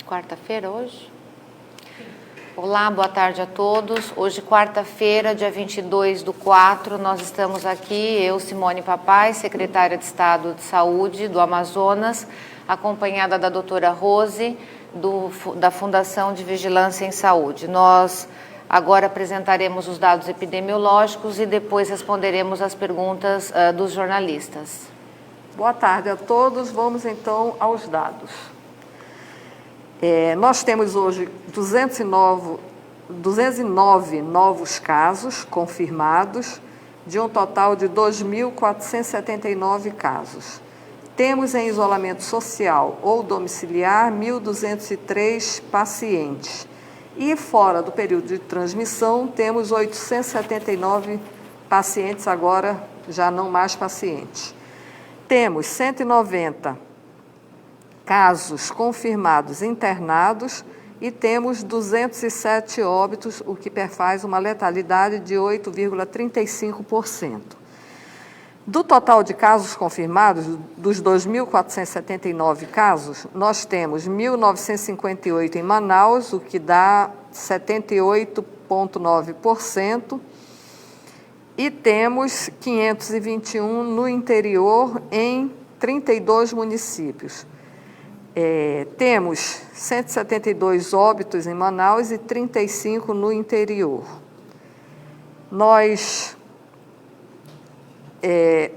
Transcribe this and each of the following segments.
Quarta-feira hoje? Olá, boa tarde a todos. Hoje, quarta-feira, dia 22/4, nós estamos aqui, eu, Simone Papai, secretária de Estado de Saúde do Amazonas, acompanhada da doutora Rose, da Fundação de Vigilância em Saúde. Nós agora apresentaremos os dados epidemiológicos e depois responderemos as perguntas dos jornalistas. Boa tarde a todos. Vamos então aos dados. Nós temos hoje 209 novos casos confirmados, de um total de 2.479 casos. Temos em isolamento social ou domiciliar 1.203 pacientes. E fora do período de transmissão, temos 879 pacientes, agora já não mais pacientes. Temos 190 casos confirmados internados e temos 207 óbitos, o que perfaz uma letalidade de 8,35%. Do total de casos confirmados, dos 2.479 casos, nós temos 1.958 em Manaus, o que dá 78,9%, e temos 521 no interior, em 32 municípios. Temos 172 óbitos em Manaus e 35 no interior. Nós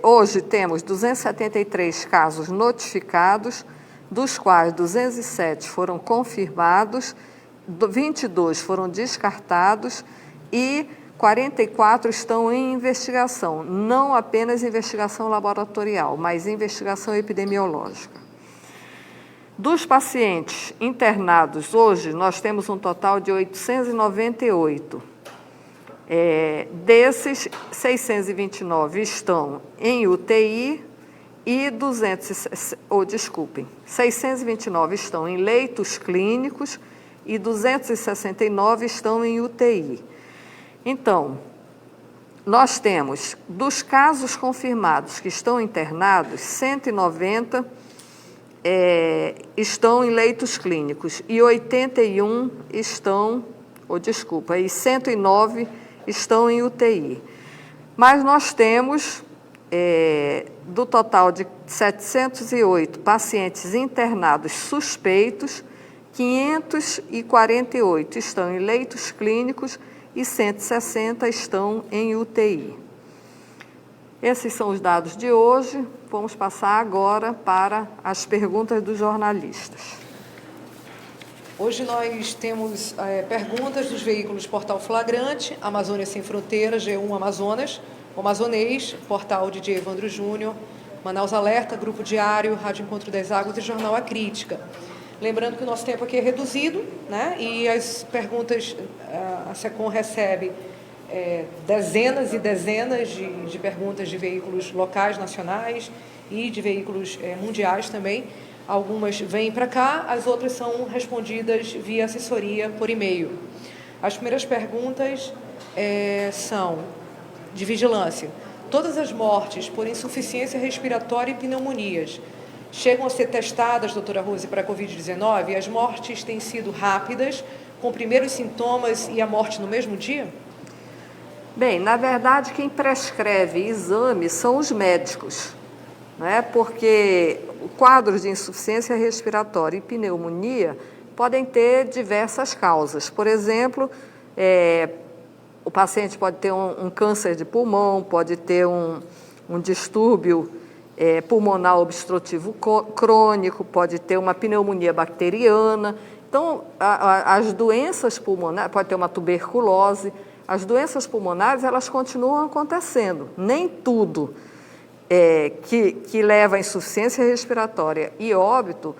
hoje temos 273 casos notificados, dos quais 207 foram confirmados, 22 foram descartados e 44 estão em investigação, não apenas investigação laboratorial, mas investigação epidemiológica. Dos pacientes internados hoje, nós temos um total de 898. Desses, 629 estão em UTI e 629 estão em leitos clínicos e 269 estão em UTI. Então, nós temos, dos casos confirmados que estão internados, 190 estão em leitos clínicos e 81 estão, e 109 estão em UTI. Mas nós temos, do total de 708 pacientes internados suspeitos, 548 estão em leitos clínicos e 160 estão em UTI. Esses são os dados de hoje. Vamos passar agora para as perguntas dos jornalistas. Hoje nós temos perguntas dos veículos Portal Flagrante, Amazônia Sem Fronteiras, G1 Amazonas, o Amazonês, Portal DJ Evandro Júnior, Manaus Alerta, Grupo Diário, Rádio Encontro das Águas e Jornal A Crítica. Lembrando que o nosso tempo aqui é reduzido, né? E as perguntas, a SECOM recebe dezenas e dezenas de perguntas de veículos locais, nacionais e de veículos mundiais também. Algumas vêm para cá, as outras são respondidas via assessoria por e-mail. As primeiras perguntas são de vigilância. Todas as mortes por insuficiência respiratória e pneumonias chegam a ser testadas, doutora Rose, para a Covid-19? E as mortes têm sido rápidas, com primeiros sintomas e a morte no mesmo dia? Bem, na verdade, quem prescreve exames são os médicos, né? Porque quadros de insuficiência respiratória e pneumonia podem ter diversas causas. Por exemplo, o paciente pode ter um câncer de pulmão, pode ter um distúrbio pulmonar obstrutivo crônico, pode ter uma pneumonia bacteriana. Então, as doenças pulmonares, pode ter uma tuberculose. As doenças pulmonares, elas continuam acontecendo. Nem tudo que leva à insuficiência respiratória e óbito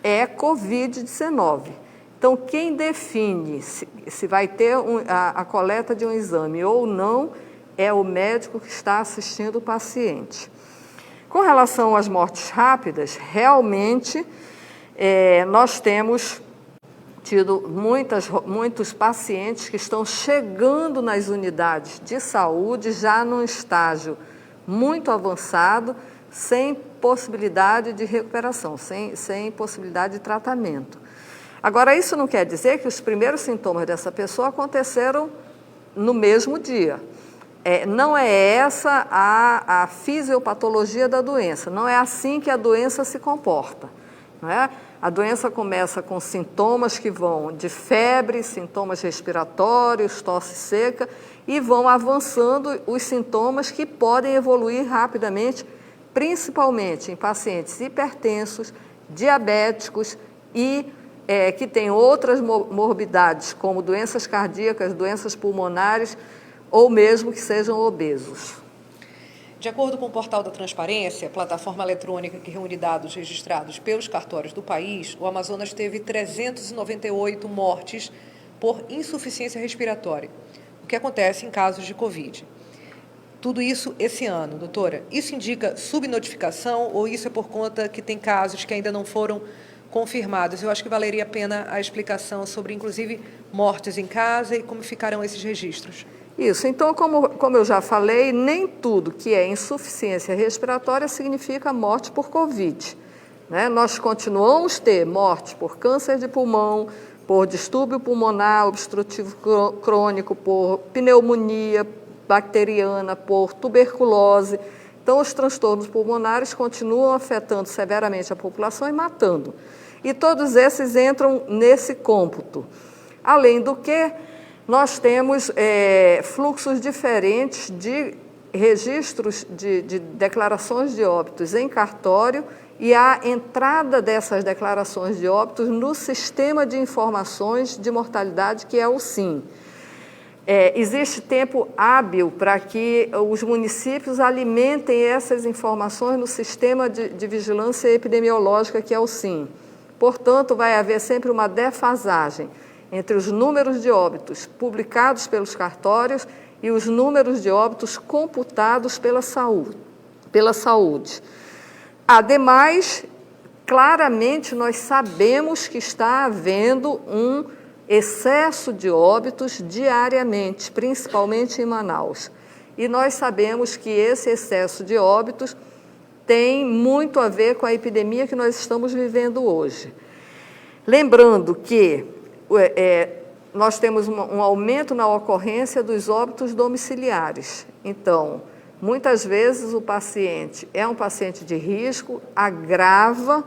é Covid-19. Então, quem define se vai ter a coleta de um exame ou não é o médico que está assistindo o paciente. Com relação às mortes rápidas, realmente nós temos tido muitos pacientes que estão chegando nas unidades de saúde já num estágio muito avançado, sem possibilidade de recuperação, sem possibilidade de tratamento. Agora, isso não quer dizer que os primeiros sintomas dessa pessoa aconteceram no mesmo dia. Não é essa a fisiopatologia da doença, não é assim que a doença se comporta. Não é? A doença começa com sintomas que vão de febre, sintomas respiratórios, tosse seca, e vão avançando os sintomas que podem evoluir rapidamente, principalmente em pacientes hipertensos, diabéticos e que têm outras morbidades, como doenças cardíacas, doenças pulmonares, ou mesmo que sejam obesos. De acordo com o Portal da Transparência, plataforma eletrônica que reúne dados registrados pelos cartórios do país, o Amazonas teve 398 mortes por insuficiência respiratória, o que acontece em casos de Covid. Tudo isso esse ano, doutora. Isso indica subnotificação ou isso é por conta que tem casos que ainda não foram confirmados? Eu acho que valeria a pena a explicação sobre, inclusive, mortes em casa e como ficarão esses registros. Isso, então, como eu já falei, nem tudo que é insuficiência respiratória significa morte por Covid. Né? Nós continuamos a ter morte por câncer de pulmão, por distúrbio pulmonar obstrutivo crônico, por pneumonia bacteriana, por tuberculose. Então, os transtornos pulmonares continuam afetando severamente a população e matando. E todos esses entram nesse cômputo. Além do que, nós temos fluxos diferentes de registros de declarações de óbitos em cartório e a entrada dessas declarações de óbitos no sistema de informações de mortalidade, que é o SIM. Existe tempo hábil para que os municípios alimentem essas informações no sistema de vigilância epidemiológica, que é o SIM. Portanto, vai haver sempre uma defasagem entre os números de óbitos publicados pelos cartórios e os números de óbitos computados pela saúde. Ademais, claramente nós sabemos que está havendo um excesso de óbitos diariamente, principalmente em Manaus. E nós sabemos que esse excesso de óbitos tem muito a ver com a epidemia que nós estamos vivendo hoje. Lembrando que nós temos um aumento na ocorrência dos óbitos domiciliares. Então, muitas vezes o paciente é um paciente de risco, agrava,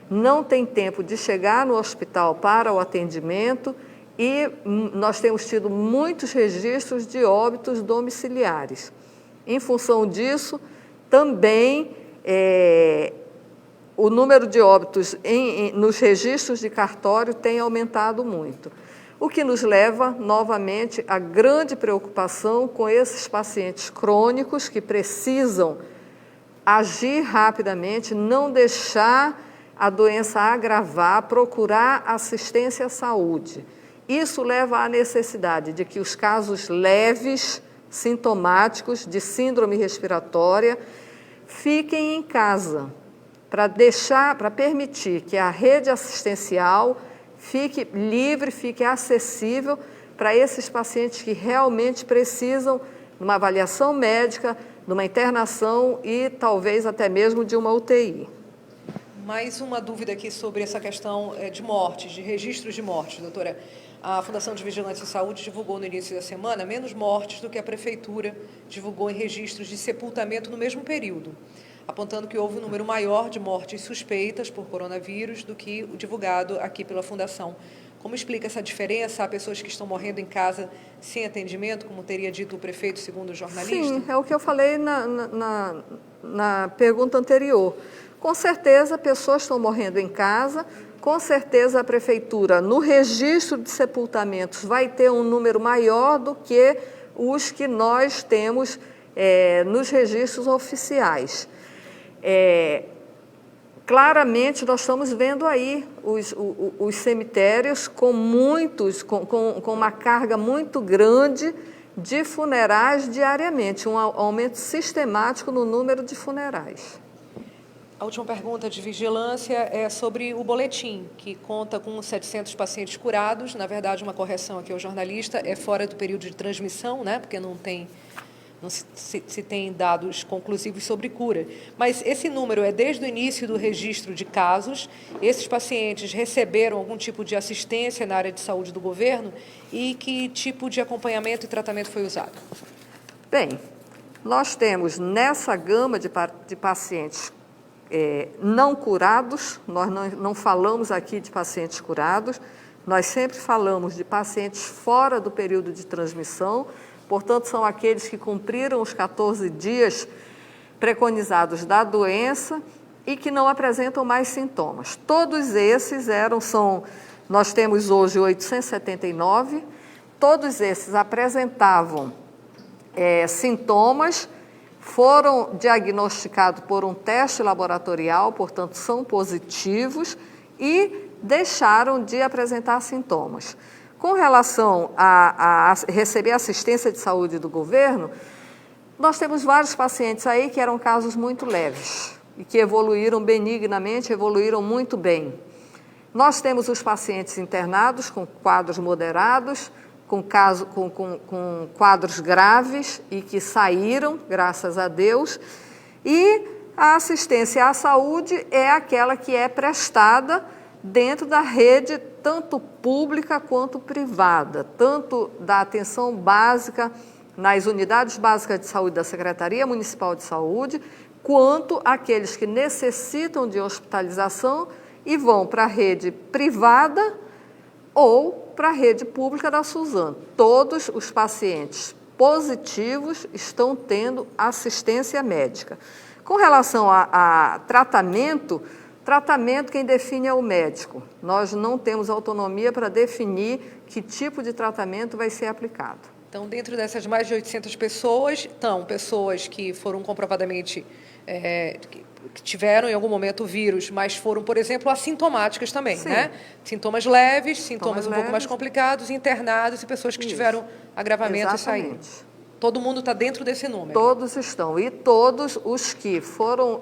não tem tempo de chegar no hospital para o atendimento e nós temos tido muitos registros de óbitos domiciliares. Em função disso, também o número de óbitos nos registros de cartório tem aumentado muito, o que nos leva, novamente, à grande preocupação com esses pacientes crônicos que precisam agir rapidamente, não deixar a doença agravar, procurar assistência à saúde. Isso leva à necessidade de que os casos leves, sintomáticos, de síndrome respiratória, fiquem em casa, para permitir que a rede assistencial fique livre, fique acessível para esses pacientes que realmente precisam de uma avaliação médica, de uma internação e talvez até mesmo de uma UTI. Mais uma dúvida aqui sobre essa questão de mortes, de registros de mortes, doutora. A Fundação de Vigilância em Saúde divulgou no início da semana menos mortes do que a Prefeitura divulgou em registros de sepultamento no mesmo período, apontando que houve um número maior de mortes suspeitas por coronavírus do que o divulgado aqui pela Fundação. Como explica essa diferença? Há pessoas que estão morrendo em casa sem atendimento, como teria dito o prefeito, segundo o jornalista? Sim, é o que eu falei na pergunta anterior. Com certeza, pessoas estão morrendo em casa, com certeza a Prefeitura, no registro de sepultamentos, vai ter um número maior do que os que nós temos nos registros oficiais. Claramente, nós estamos vendo aí os cemitérios com uma carga muito grande de funerais diariamente, um aumento sistemático no número de funerais. A última pergunta de vigilância é sobre o boletim, que conta com 700 pacientes curados. Na verdade, uma correção aqui ao jornalista, é fora do período de transmissão, né? Porque não tem não se tem dados conclusivos sobre cura. Mas esse número é desde o início do registro de casos, esses pacientes receberam algum tipo de assistência na área de saúde do governo e que tipo de acompanhamento e tratamento foi usado? Bem, nós temos nessa gama de pacientes não curados, nós não falamos aqui de pacientes curados, nós sempre falamos de pacientes fora do período de transmissão, portanto, são aqueles que cumpriram os 14 dias preconizados da doença e que não apresentam mais sintomas. Todos esses nós temos hoje 879, todos esses apresentavam sintomas, foram diagnosticados por um teste laboratorial, portanto, são positivos e deixaram de apresentar sintomas. Com relação a receber assistência de saúde do governo, nós temos vários pacientes aí que eram casos muito leves e que evoluíram benignamente, evoluíram muito bem. Nós temos os pacientes internados com quadros moderados, com quadros graves e que saíram, graças a Deus, e a assistência à saúde é aquela que é prestada dentro da rede tanto pública quanto privada, tanto da atenção básica nas unidades básicas de saúde da Secretaria Municipal de Saúde, quanto aqueles que necessitam de hospitalização e vão para a rede privada ou para a rede pública da Suzano. Todos os pacientes positivos estão tendo assistência médica. Com relação a tratamento, quem define é o médico. Nós não temos autonomia para definir que tipo de tratamento vai ser aplicado. Então, dentro dessas mais de 800 pessoas, estão pessoas que foram comprovadamente, que tiveram em algum momento o vírus, mas foram, por exemplo, assintomáticas também, Sim. né? Sintomas leves, sintomas um pouco mais complicados, internados e pessoas que tiveram agravamento. Exatamente. E saíram. Todo mundo está dentro desse número? Todos estão. E todos os que foram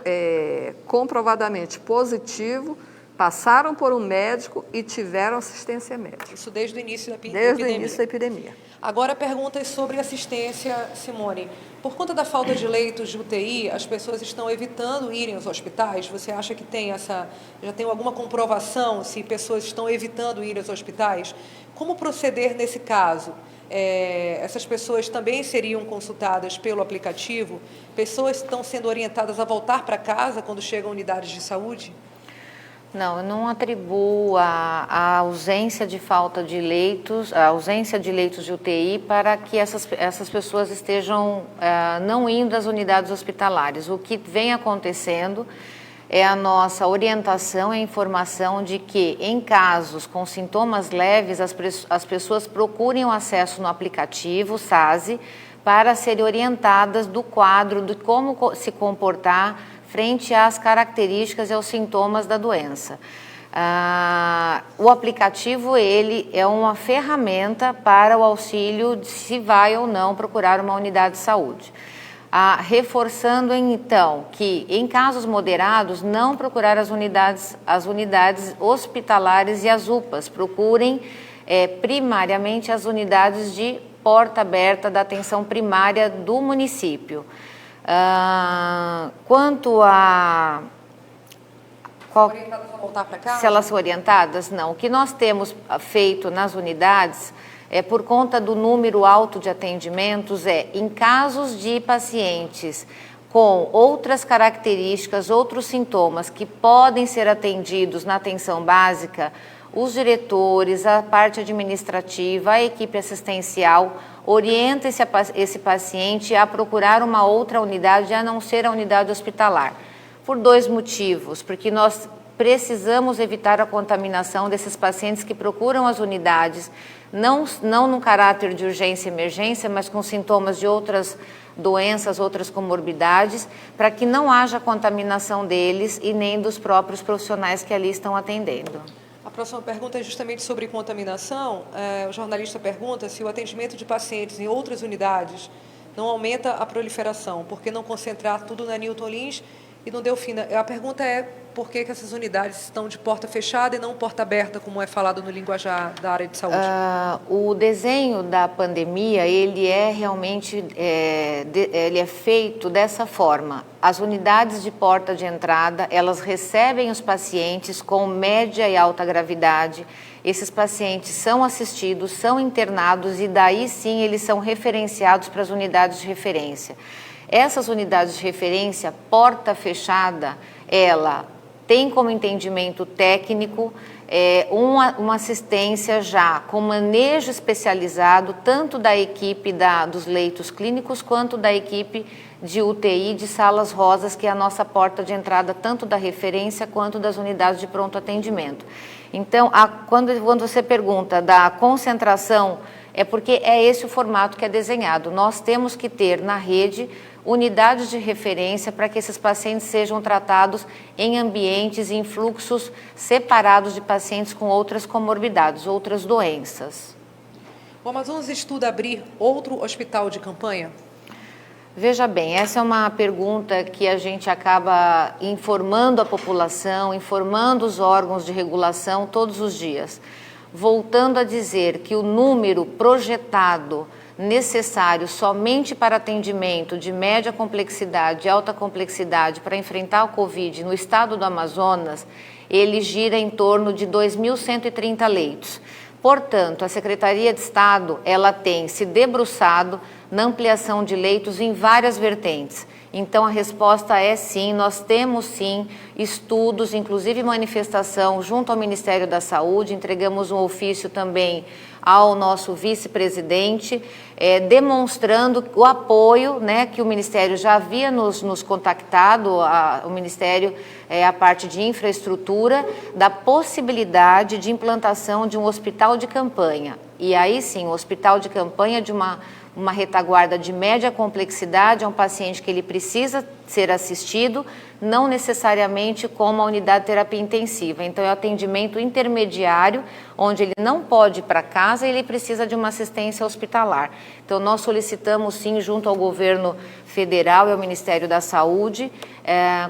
comprovadamente positivos passaram por um médico e tiveram assistência médica. Isso desde o início da epidemia? Desde o início da epidemia. Agora, perguntas sobre assistência, Simone. Por conta da falta de leitos de UTI, as pessoas estão evitando irem aos hospitais? Você acha que já tem alguma comprovação se pessoas estão evitando ir aos hospitais? Como proceder nesse caso? Essas pessoas também seriam consultadas pelo aplicativo? Pessoas estão sendo orientadas a voltar para casa quando chegam a unidades de saúde? Não, eu não atribuo a ausência de falta de leitos, a ausência de leitos de UTI para que essas pessoas estejam não indo às unidades hospitalares. O que vem acontecendo é a nossa orientação e informação de que, em casos com sintomas leves, as pessoas procurem o acesso no aplicativo SASE para serem orientadas do quadro, de como se comportar frente às características e aos sintomas da doença. O aplicativo, ele é uma ferramenta para o auxílio de se vai ou não procurar uma unidade de saúde. Reforçando, então, que em casos moderados, não procurar as unidades hospitalares e as UPAs, procurem primariamente as unidades de porta aberta da atenção primária do município. Quanto a... Orientadas a voltar para casa? Se elas são orientadas, não. O que nós temos feito nas unidades, por conta do número alto de atendimentos, em casos de pacientes com outras características, outros sintomas que podem ser atendidos na atenção básica, os diretores, a parte administrativa, a equipe assistencial orienta esse paciente a procurar uma outra unidade, a não ser a unidade hospitalar. Por dois motivos, porque nós precisamos evitar a contaminação desses pacientes que procuram as unidades, não no caráter de urgência e emergência, mas com sintomas de outras doenças, outras comorbidades, para que não haja contaminação deles e nem dos próprios profissionais que ali estão atendendo. A próxima pergunta é justamente sobre contaminação. O jornalista pergunta se o atendimento de pacientes em outras unidades não aumenta a proliferação, por que não concentrar tudo na Newton Lins E no Delfina, a pergunta é por que essas unidades estão de porta fechada e não porta aberta, como é falado no linguajar da área de saúde? O desenho da pandemia, ele é realmente ele é feito dessa forma. As unidades de porta de entrada, elas recebem os pacientes com média e alta gravidade. Esses pacientes são assistidos, são internados e daí sim eles são referenciados para as unidades de referência. Essas unidades de referência, porta fechada, ela tem como entendimento técnico uma assistência já com manejo especializado, tanto da equipe dos leitos clínicos, quanto da equipe de UTI de salas rosas, que é a nossa porta de entrada, tanto da referência quanto das unidades de pronto atendimento. Então, quando você pergunta da concentração, é porque é esse o formato que é desenhado. Nós temos que ter na rede unidades de referência para que esses pacientes sejam tratados em ambientes, em fluxos separados de pacientes com outras comorbidades, outras doenças. O Amazonas estuda abrir outro hospital de campanha? Veja bem, essa é uma pergunta que a gente acaba informando a população, informando os órgãos de regulação todos os dias. Voltando a dizer que o número projetado necessário somente para atendimento de média complexidade e alta complexidade para enfrentar o Covid no estado do Amazonas, ele gira em torno de 2.130 leitos. Portanto, a Secretaria de Estado, ela tem se debruçado na ampliação de leitos em várias vertentes. Então, a resposta é sim, nós temos sim estudos, inclusive manifestação junto ao Ministério da Saúde, entregamos um ofício também ao nosso vice-presidente, demonstrando o apoio, né, que o Ministério já havia nos contactado, o Ministério, a parte de infraestrutura, da possibilidade de implantação de um hospital de campanha. E aí sim, o hospital de campanha de uma retaguarda de média complexidade, é um paciente que ele precisa ser assistido, não necessariamente com uma unidade de terapia intensiva. Então, é o atendimento intermediário, onde ele não pode ir para casa e ele precisa de uma assistência hospitalar. Então, nós solicitamos, sim, junto ao governo federal e ao Ministério da Saúde,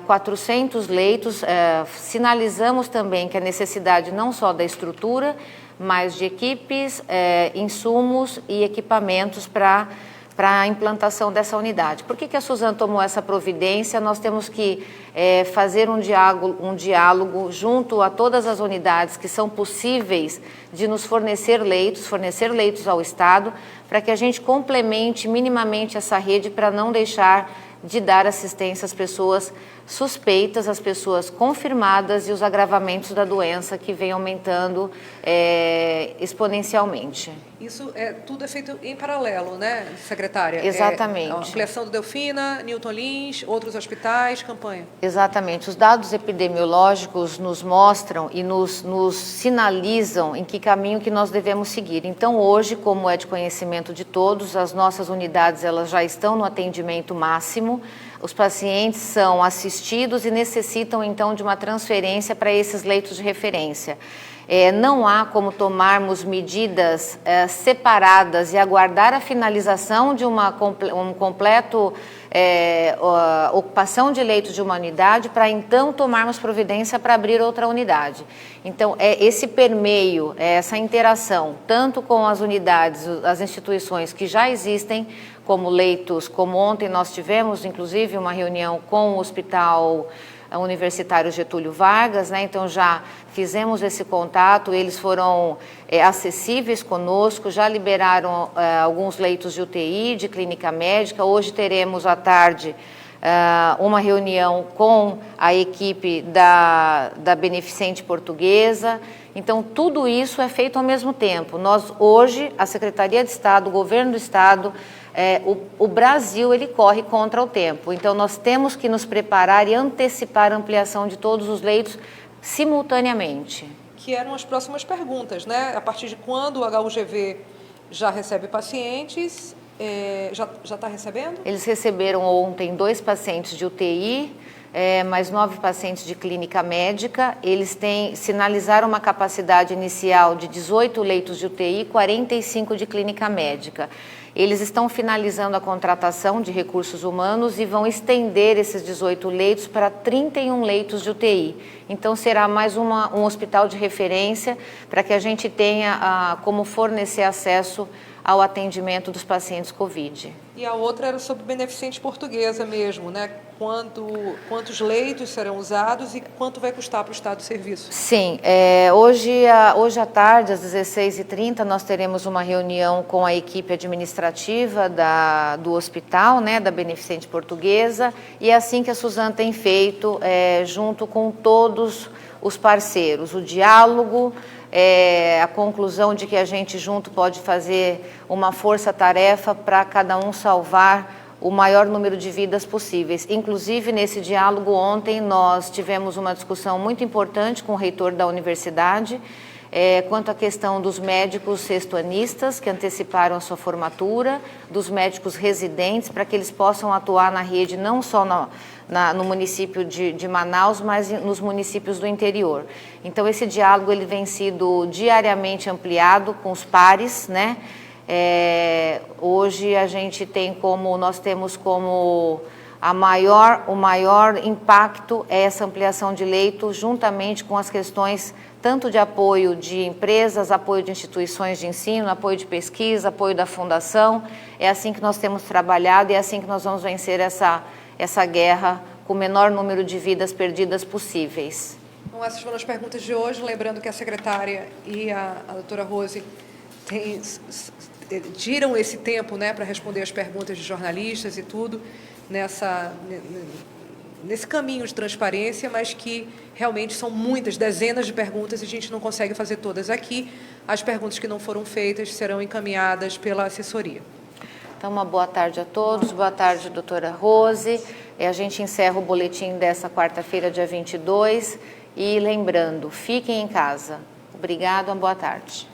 400 leitos. Sinalizamos também que a necessidade não só da estrutura, mas de equipes, insumos e equipamentos para a implantação dessa unidade. Por que a Suzano tomou essa providência? Nós temos que fazer um diálogo junto a todas as unidades que são possíveis de nos fornecer leitos ao Estado, para que a gente complemente minimamente essa rede para não deixar de dar assistência às pessoas suspeitas, às pessoas confirmadas e os agravamentos da doença que vem aumentando exponencialmente. Isso tudo é feito em paralelo, né, secretária? Exatamente. A ampliação do Delfina, Newton Lins, outros hospitais, campanha. Exatamente. Os dados epidemiológicos nos mostram e nos sinalizam em que caminho que nós devemos seguir. Então, hoje, como é de conhecimento de todos, as nossas unidades elas já estão no atendimento máximo. Os pacientes são assistidos e necessitam, então, de uma transferência para esses leitos de referência. Não há como tomarmos medidas separadas e aguardar a finalização de um completo ocupação de leitos de uma unidade para então tomarmos providência para abrir outra unidade. Então, esse permeio, essa interação, tanto com as unidades, as instituições que já existem, como leitos, como ontem nós tivemos, inclusive, uma reunião com o Hospital Universitário Getúlio Vargas, né? Então já fizemos esse contato, eles foram acessíveis conosco, já liberaram alguns leitos de UTI, de clínica médica. Hoje teremos à tarde uma reunião com a equipe da Beneficente Portuguesa. Então, tudo isso é feito ao mesmo tempo. Nós, hoje, a Secretaria de Estado, o Governo do Estado, o Brasil, ele corre contra o tempo. Então, nós temos que nos preparar e antecipar a ampliação de todos os leitos simultaneamente. Que eram as próximas perguntas, né? A partir de quando o HUGV já recebe pacientes já está recebendo? Eles receberam ontem 2 pacientes de UTI, mais 9 pacientes de clínica médica. Eles sinalizaram uma capacidade inicial de 18 leitos de UTI e 45 de clínica médica. Eles estão finalizando a contratação de recursos humanos e vão estender esses 18 leitos para 31 leitos de UTI. Então, será mais um hospital de referência para que a gente tenha como fornecer acesso ao atendimento dos pacientes Covid. E a outra era sobre Beneficente Portuguesa mesmo, né? Quantos leitos serão usados e quanto vai custar para o Estado o serviço? Sim, hoje à tarde, às 16h30, nós teremos uma reunião com a equipe administrativa do hospital, né, da Beneficente Portuguesa, e é assim que a Suzano tem feito, junto com todos os parceiros, o diálogo, a conclusão de que a gente junto pode fazer uma força-tarefa para cada um salvar o maior número de vidas possíveis. Inclusive, nesse diálogo ontem, nós tivemos uma discussão muito importante com o reitor da universidade, quanto à questão dos médicos sextoanistas que anteciparam a sua formatura, dos médicos residentes, para que eles possam atuar na rede não só no município de Manaus, mas nos municípios do interior. Então, esse diálogo ele vem sido diariamente ampliado com os pares, né? Hoje nós temos como o maior impacto essa ampliação de leito, juntamente com as questões tanto de apoio de empresas, apoio de instituições de ensino, apoio de pesquisa, apoio da fundação. É assim que nós temos trabalhado e é assim que nós vamos vencer essa guerra com o menor número de vidas perdidas possíveis. Bom, essas foram as perguntas de hoje. Lembrando que a secretária e a doutora Rose tiram esse tempo, né, para responder as perguntas de jornalistas e tudo, nesse caminho de transparência, mas que realmente são muitas, dezenas de perguntas e a gente não consegue fazer todas aqui. As perguntas que não foram feitas serão encaminhadas pela assessoria. Então, uma boa tarde a todos. Boa tarde, doutora Rose. A gente encerra o boletim dessa quarta-feira, dia 22. E lembrando, fiquem em casa. Obrigada, uma boa tarde.